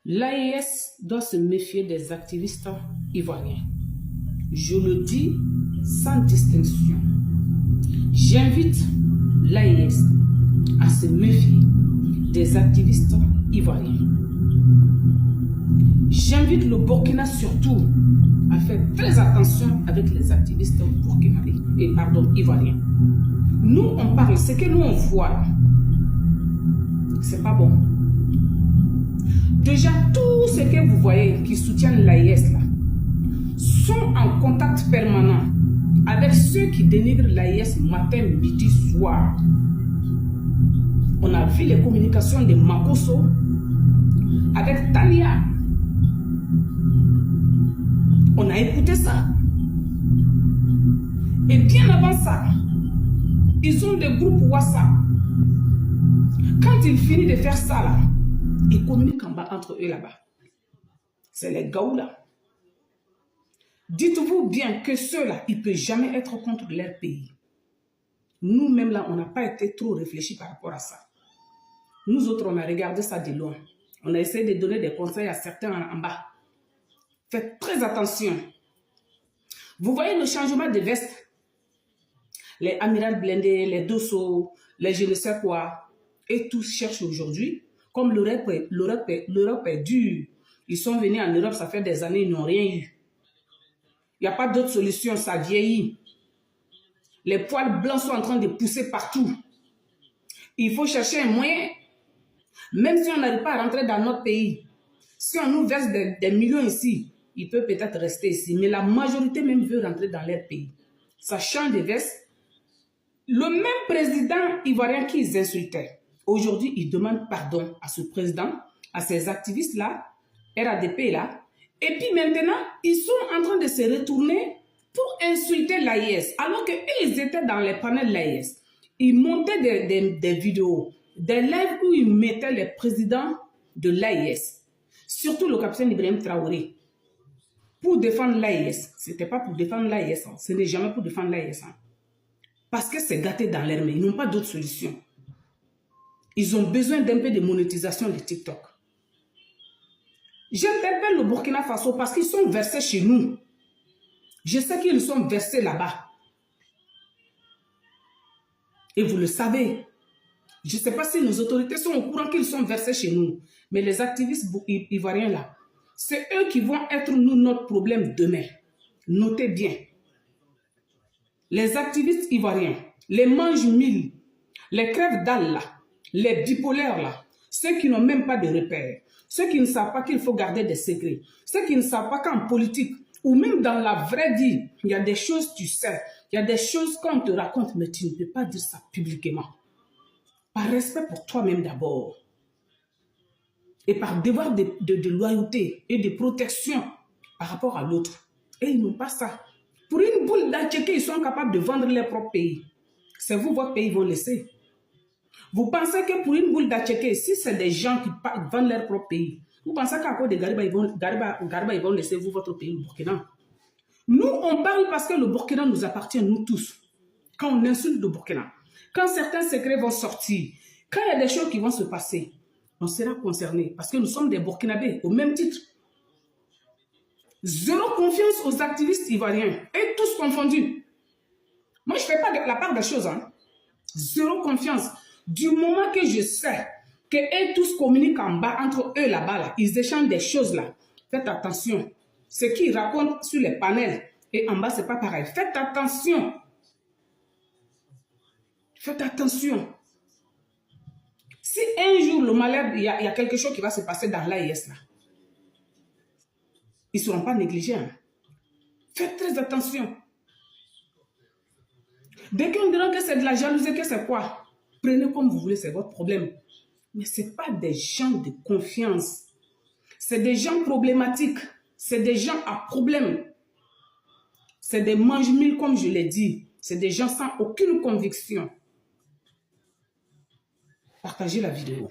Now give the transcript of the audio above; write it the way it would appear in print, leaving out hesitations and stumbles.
L'AES doit se méfier des activistes ivoiriens. Je le dis sans distinction. J'invite l'AES à se méfier des activistes ivoiriens. J'invite le Burkina surtout à faire très attention avec les activistes ivoiriens. Nous, on parle, ce que nous on voit là, c'est pas bon. Déjà, tous ceux que vous voyez qui soutiennent l'AES là sont en contact permanent avec ceux qui dénigrent l'AES matin, midi, soir. On a vu les communications de Makosso avec Tania. On a écouté ça. Et bien avant ça, ils ont des groupes WhatsApp. Quand ils finissent de faire ça là, ils communiquent en bas entre eux là-bas. C'est les Gaoula. Dites-vous bien que ceux-là, ils ne peuvent jamais être contre leur pays. Nous-mêmes là, on n'a pas été trop réfléchis par rapport à ça. Nous autres, on a regardé ça de loin. On a essayé de donner des conseils à certains en bas. Faites très attention. Vous voyez le changement de veste. Les amiral blindés, les Dosso, les je ne sais quoi. Et tous cherchent aujourd'hui. Comme l'Europe est dure. Ils sont venus en Europe, ça fait des années, ils n'ont rien eu. Il n'y a pas d'autre solution, ça vieillit. Les poils blancs sont en train de pousser partout. Il faut chercher un moyen. Même si on n'arrive pas à rentrer dans notre pays, si on nous verse des millions ici, il peut peut-être rester ici. Mais la majorité même veut rentrer dans leur pays. Ça change de veste. Le même président ivoirien qu'ils insultaient, aujourd'hui, il demande pardon à ce président, à ces activistes-là, RADP-là. Et puis maintenant, ils sont en train de se retourner pour insulter l'AES. Alors qu'ils étaient dans les panels de l'AES. Ils montaient des vidéos, des lives où ils mettaient les présidents de l'AES. Surtout le capitaine Ibrahim Traoré. Pour défendre l'AES. Ce n'était pas pour défendre l'AES. Hein. Ce n'est jamais pour défendre l'AES. Hein. Parce que c'est gâté dans l'air, mais ils n'ont pas d'autre solution. Ils ont besoin d'un peu de monétisation de TikTok. J'interpelle le Burkina Faso parce qu'ils sont versés chez nous. Je sais qu'ils sont versés là-bas. Et vous le savez. Je ne sais pas si nos autorités sont au courant qu'ils sont versés chez nous. Mais les activistes ivoiriens là, c'est eux qui vont être nous notre problème demain. Notez bien. Les activistes ivoiriens, les mange-mille, les crèves-dalles là, les bipolaires là, ceux qui n'ont même pas de repères, ceux qui ne savent pas qu'il faut garder des secrets, ceux qui ne savent pas qu'en politique, ou même dans la vraie vie, il y a des choses tu sais, il y a des choses qu'on te raconte, mais tu ne peux pas dire ça publiquement. Par respect pour toi-même d'abord. Et par devoir de loyauté et de protection par rapport à l'autre. Et ils n'ont pas ça. Pour une boule d'Atchéké, ils sont capables de vendre leur propre pays. C'est vous, votre pays, ils vont laisser. Vous pensez que pour une boule d'Atchéké, si c'est des gens qui vendent leur propre pays, vous pensez qu'à cause de Gariba, ils vont laisser vous, votre pays, le Burkina. Nous, on parle parce que le Burkina nous appartient, nous tous. Quand on insulte le Burkina, quand certains secrets vont sortir, quand il y a des choses qui vont se passer, on sera concerné parce que nous sommes des Burkinabés, au même titre. Zéro confiance aux activistes ivoiriens, et tous confondus. Moi, je ne fais pas la part des choses. Hein. Zéro confiance. Du moment que je sais qu'eux tous communiquent en bas, entre eux là-bas, là, ils échangent des choses là. Faites attention. Ce qu'ils racontent sur les panels et en bas, ce n'est pas pareil. Faites attention. Faites attention. Si un jour, le malheur, il y a quelque chose qui va se passer dans l'AES là, ils ne seront pas négligés. Hein. Faites très attention. Dès qu'on dira que c'est de la jalousie, que c'est quoi? Prenez comme vous voulez, c'est votre problème. Mais ce n'est pas des gens de confiance. C'est des gens problématiques. C'est des gens à problème. C'est des mange-mille, comme je l'ai dit. C'est des gens sans aucune conviction. Partagez la vidéo.